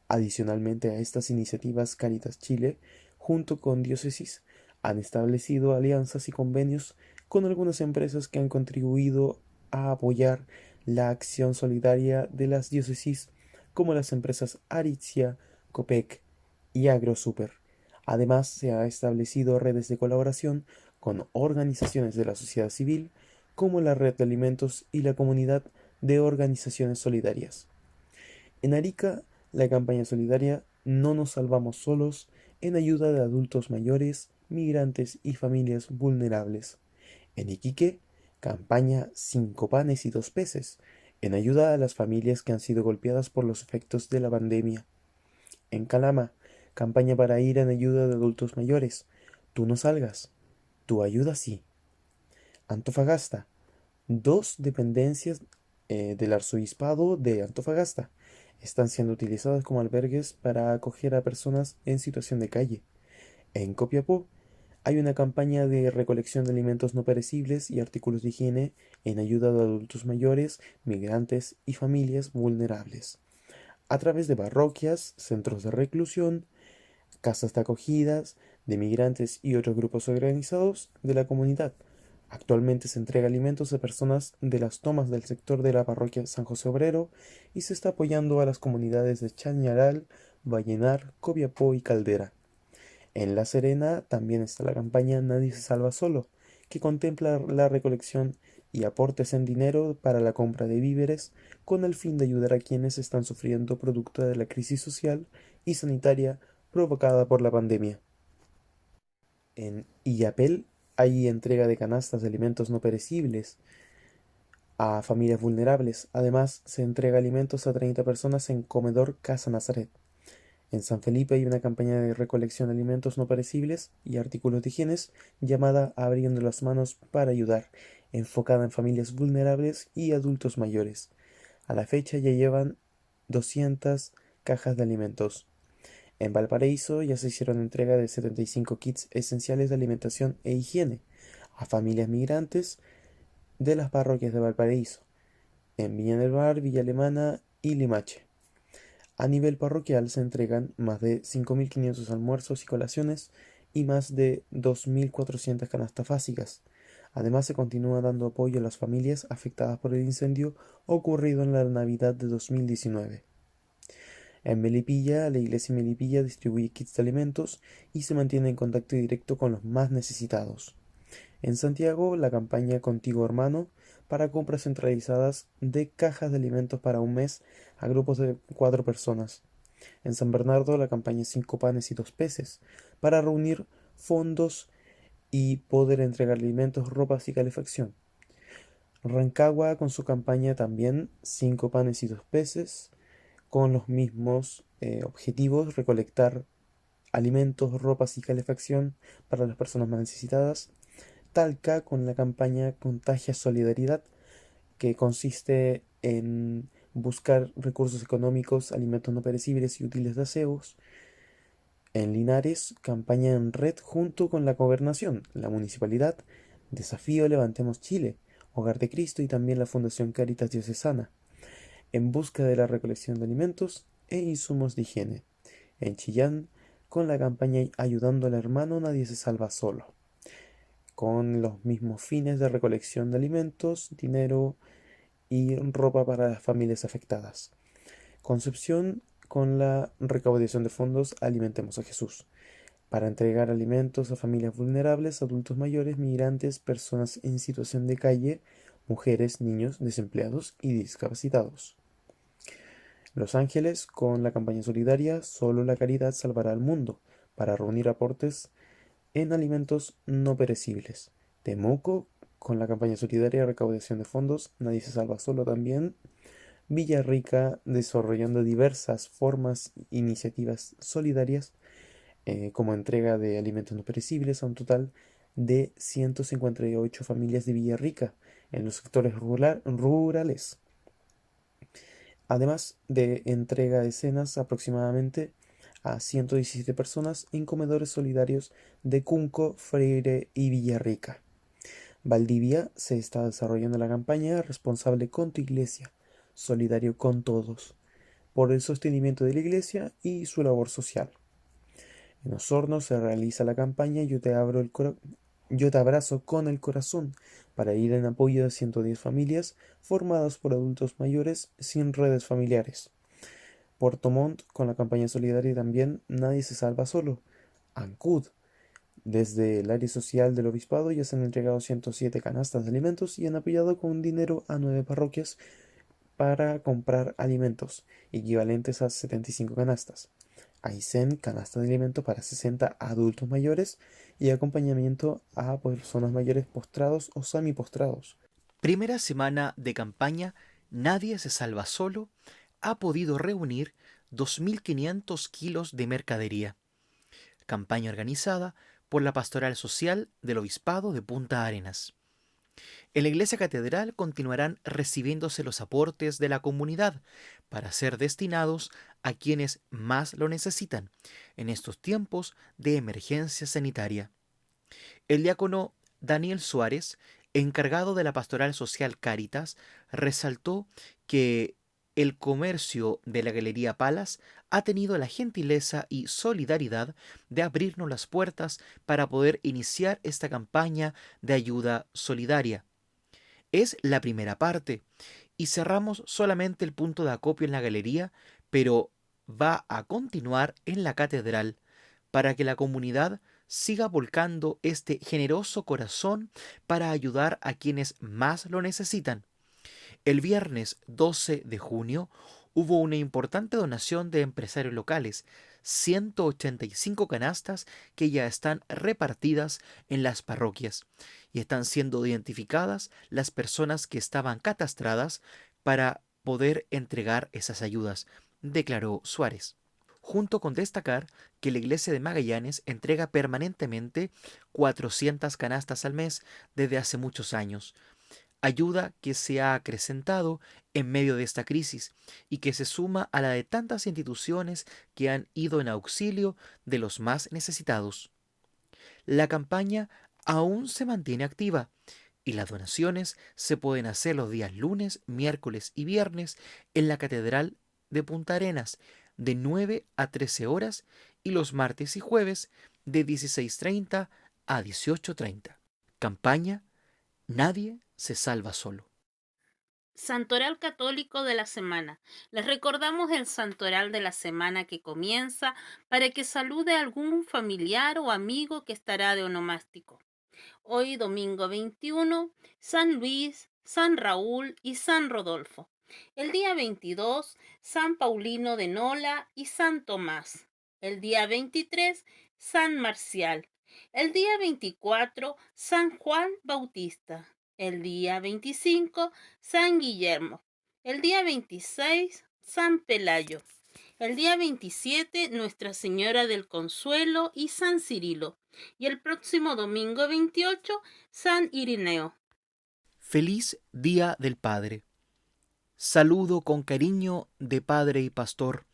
Adicionalmente a estas iniciativas, Cáritas Chile, junto con diócesis, han establecido alianzas y convenios con algunas empresas que han contribuido a apoyar la acción solidaria de las diócesis, como las empresas Aritzia, Copec y AgroSuper. Además, se ha establecido redes de colaboración con organizaciones de la sociedad civil, como la Red de Alimentos y la Comunidad de Organizaciones Solidarias. En Arica, la campaña solidaria No nos salvamos solos, en ayuda de adultos mayores, migrantes y familias vulnerables. En Iquique, campaña 5 panes y 2 peces, en ayuda a las familias que han sido golpeadas por los efectos de la pandemia. En Calama, campaña para ir en ayuda de adultos mayores. Tú no salgas, tu ayuda sí. Antofagasta, 2 dependencias del arzobispado de Antofagasta están siendo utilizadas como albergues para acoger a personas en situación de calle. En Copiapó hay una campaña de recolección de alimentos no perecibles y artículos de higiene en ayuda de adultos mayores, migrantes y familias vulnerables, a través de parroquias, centros de reclusión, casas de acogidas de migrantes y otros grupos organizados de la comunidad. Actualmente se entrega alimentos a personas de las tomas del sector de la parroquia San José Obrero y se está apoyando a las comunidades de Chañaral, Vallenar, Copiapó y Caldera. En La Serena también está la campaña Nadie se salva solo, que contempla la recolección y aportes en dinero para la compra de víveres con el fin de ayudar a quienes están sufriendo producto de la crisis social y sanitaria provocada por la pandemia. En Illapel hay entrega de canastas de alimentos no perecibles a familias vulnerables. Además, se entrega alimentos a 30 personas en Comedor Casa Nazaret. En San Felipe hay una campaña de recolección de alimentos no perecibles y artículos de higiene llamada Abriendo las Manos para Ayudar, enfocada en familias vulnerables y adultos mayores. A la fecha ya llevan 200 cajas de alimentos. En Valparaíso ya se hicieron entrega de 75 kits esenciales de alimentación e higiene a familias migrantes de las parroquias de Valparaíso, en Viña del Mar, Villa Alemana y Limache. A nivel parroquial se entregan más de 5.500 almuerzos y colaciones y más de 2.400 canastas básicas. Además, se continúa dando apoyo a las familias afectadas por el incendio ocurrido en la Navidad de 2019. En Melipilla, la iglesia de Melipilla distribuye kits de alimentos y se mantiene en contacto directo con los más necesitados. En Santiago, la campaña Contigo Hermano para compras centralizadas de cajas de alimentos para un mes a grupos de 4 personas. En San Bernardo, la campaña 5 panes y 2 peces para reunir fondos y poder entregar alimentos, ropas y calefacción. Rancagua con su campaña también 5 panes y 2 peces con los mismos objetivos: recolectar alimentos, ropas y calefacción para las personas más necesitadas. Talca con la campaña Contagia Solidaridad, que consiste en buscar recursos económicos, alimentos no perecibles y útiles de aseos. En Linares, campaña en red junto con la gobernación, la municipalidad, Desafío Levantemos Chile, Hogar de Cristo y también la Fundación Cáritas Diocesana, en busca de la recolección de alimentos e insumos de higiene. En Chillán, con la campaña Ayudando al Hermano Nadie se salva solo, con los mismos fines de recolección de alimentos, dinero y ropa para las familias afectadas. Concepción con la recaudación de fondos Alimentemos a Jesús, para entregar alimentos a familias vulnerables, adultos mayores, migrantes, personas en situación de calle, mujeres, niños, desempleados y discapacitados. Los Ángeles con la campaña solidaria Solo la caridad salvará al mundo, para reunir aportes en alimentos no perecibles. Temuco con la campaña solidaria de recaudación de fondos Nadie se salva solo también. Villarrica desarrollando diversas formas, iniciativas solidarias como entrega de alimentos no perecibles a un total de 158 familias de Villarrica en los sectores rurales. Además de entrega de cenas aproximadamente a 117 personas en comedores solidarios de Cunco, Freire y Villarrica. Valdivia se está desarrollando la campaña Responsable con tu iglesia, solidario con todos, por el sostenimiento de la iglesia y su labor social. En Osorno se realiza la campaña Yo te abrazo con el corazón, para ir en apoyo de 110 familias formadas por adultos mayores sin redes familiares. Puerto Montt con la campaña solidaria también Nadie se salva solo. Ancud, desde el área social del obispado ya se han entregado 107 canastas de alimentos y han apoyado con dinero a 9 parroquias para comprar alimentos, equivalentes a 75 canastas. Aysén, canasta de alimentos para 60 adultos mayores y acompañamiento a personas mayores postrados o semipostrados. Primera semana de campaña Nadie se salva solo ha podido reunir 2.500 kilos de mercadería. Campaña organizada por la Pastoral Social del Obispado de Punta Arenas. En la Iglesia Catedral continuarán recibiéndose los aportes de la comunidad para ser destinados a quienes más lo necesitan en estos tiempos de emergencia sanitaria. El diácono Daniel Suárez, encargado de la Pastoral Social Cáritas, resaltó que el comercio de la Galería Palas ha tenido la gentileza y solidaridad de abrirnos las puertas para poder iniciar esta campaña de ayuda solidaria. Es la primera parte y cerramos solamente el punto de acopio en la galería, pero va a continuar en la catedral para que la comunidad siga volcando este generoso corazón para ayudar a quienes más lo necesitan. El viernes 12 de junio hubo una importante donación de empresarios locales, 185 canastas que ya están repartidas en las parroquias y están siendo identificadas las personas que estaban catastradas para poder entregar esas ayudas, declaró Suárez. Junto con destacar que la Iglesia de Magallanes entrega permanentemente 400 canastas al mes desde hace muchos años, ayuda que se ha acrecentado en medio de esta crisis y que se suma a la de tantas instituciones que han ido en auxilio de los más necesitados. La campaña aún se mantiene activa y las donaciones se pueden hacer los días lunes, miércoles y viernes en la Catedral de Punta Arenas de 9 a 13 horas y los martes y jueves de 16:30 a 18:30. Campaña Nadie se salva solo. Santoral católico de la semana. Les recordamos el santoral de la semana que comienza para que salude a algún familiar o amigo que estará de onomástico. Hoy, domingo 21, San Luis, San Raúl y San Rodolfo. El día 22, San Paulino de Nola y San Tomás. El día 23, San Marcial. El día 24, San Juan Bautista. El día 25, San Guillermo. El día 26, San Pelayo. El día 27, Nuestra Señora del Consuelo y San Cirilo. Y el próximo domingo 28, San Irineo. Feliz Día del Padre. Saludo con cariño de padre y pastor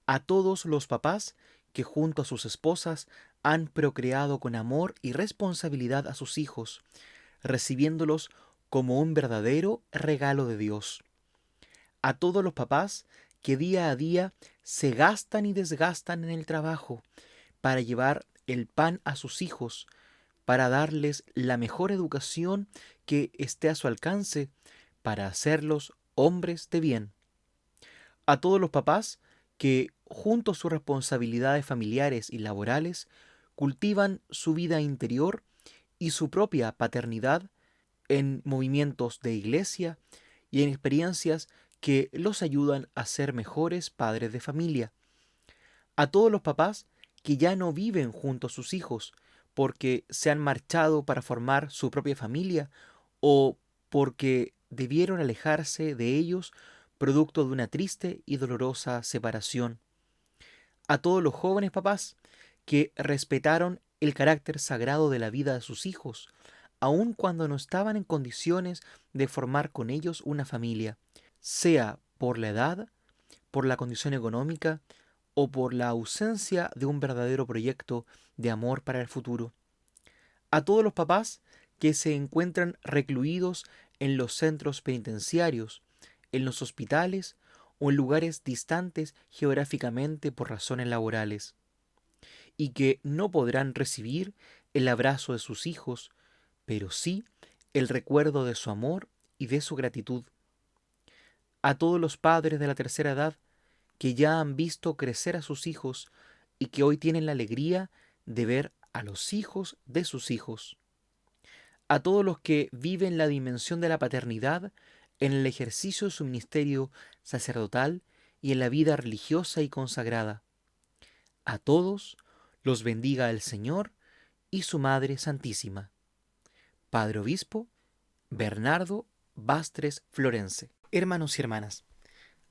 a todos los papás que junto a sus esposas han procreado con amor y responsabilidad a sus hijos, recibiéndolos como un verdadero regalo de Dios. A todos los papás que día a día se gastan y desgastan en el trabajo para llevar el pan a sus hijos, para darles la mejor educación que esté a su alcance, para hacerlos hombres de bien. A todos los papás que, junto a sus responsabilidades familiares y laborales, cultivan su vida interior y su propia paternidad en movimientos de iglesia y en experiencias que los ayudan a ser mejores padres de familia. A todos los papás que ya no viven junto a sus hijos porque se han marchado para formar su propia familia o porque debieron alejarse de ellos producto de una triste y dolorosa separación. A todos los jóvenes papás que respetaron el carácter sagrado de la vida de sus hijos, aun cuando no estaban en condiciones de formar con ellos una familia, sea por la edad, por la condición económica o por la ausencia de un verdadero proyecto de amor para el futuro. A todos los papás que se encuentran recluidos en los centros penitenciarios, en los hospitales o en lugares distantes geográficamente por razones laborales, y que no podrán recibir el abrazo de sus hijos, pero sí el recuerdo de su amor y de su gratitud. A todos los padres de la tercera edad que ya han visto crecer a sus hijos y que hoy tienen la alegría de ver a los hijos de sus hijos. A todos los que viven la dimensión de la paternidad en el ejercicio de su ministerio sacerdotal y en la vida religiosa y consagrada. A todos los bendiga el Señor y su Madre Santísima. Padre Obispo Bernardo Bastres Florense. Hermanos y hermanas,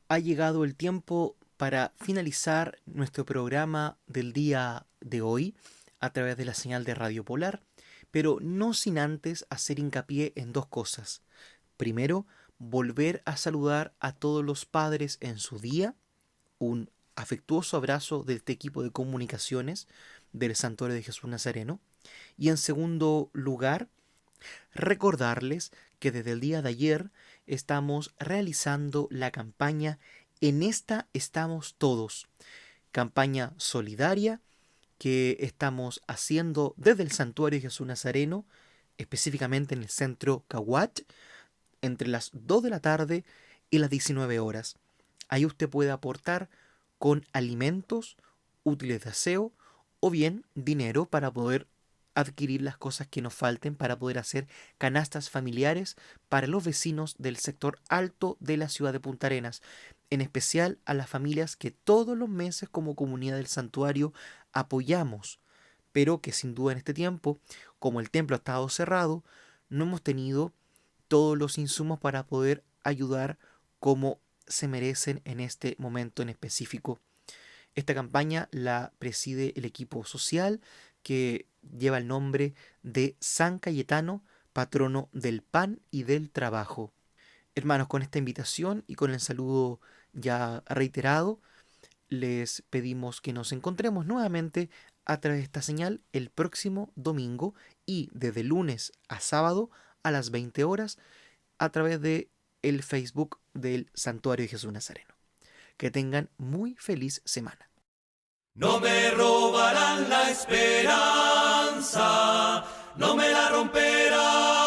ha llegado el tiempo para finalizar nuestro programa del día de hoy a través de la señal de Radio Polar, pero no sin antes hacer hincapié en dos cosas. Primero, volver a saludar a todos los padres en su día, un afectuoso abrazo de este equipo de comunicaciones del Santuario de Jesús Nazareno. Y en segundo lugar, recordarles que desde el día de ayer estamos realizando la campaña En esta estamos todos, campaña solidaria que estamos haciendo desde el Santuario de Jesús Nazareno, específicamente en el centro Cahuat, entre las 2 de la tarde y las 19 horas. Ahí usted puede aportar con alimentos, útiles de aseo o bien dinero para poder adquirir las cosas que nos falten para poder hacer canastas familiares para los vecinos del sector alto de la ciudad de Punta Arenas, en especial a las familias que todos los meses como comunidad del santuario apoyamos, pero que sin duda en este tiempo, como el templo ha estado cerrado, no hemos tenido todos los insumos para poder ayudar como se merecen en este momento en específico. Esta campaña la preside el equipo social que lleva el nombre de San Cayetano, patrono del pan y del trabajo. Hermanos, con esta invitación y con el saludo ya reiterado, les pedimos que nos encontremos nuevamente a través de esta señal el próximo domingo y desde lunes a sábado a las 20 horas a través de el Facebook del Santuario de Jesús Nazareno. Que tengan muy feliz semana. No me robarán la esperanza, no me la romperán.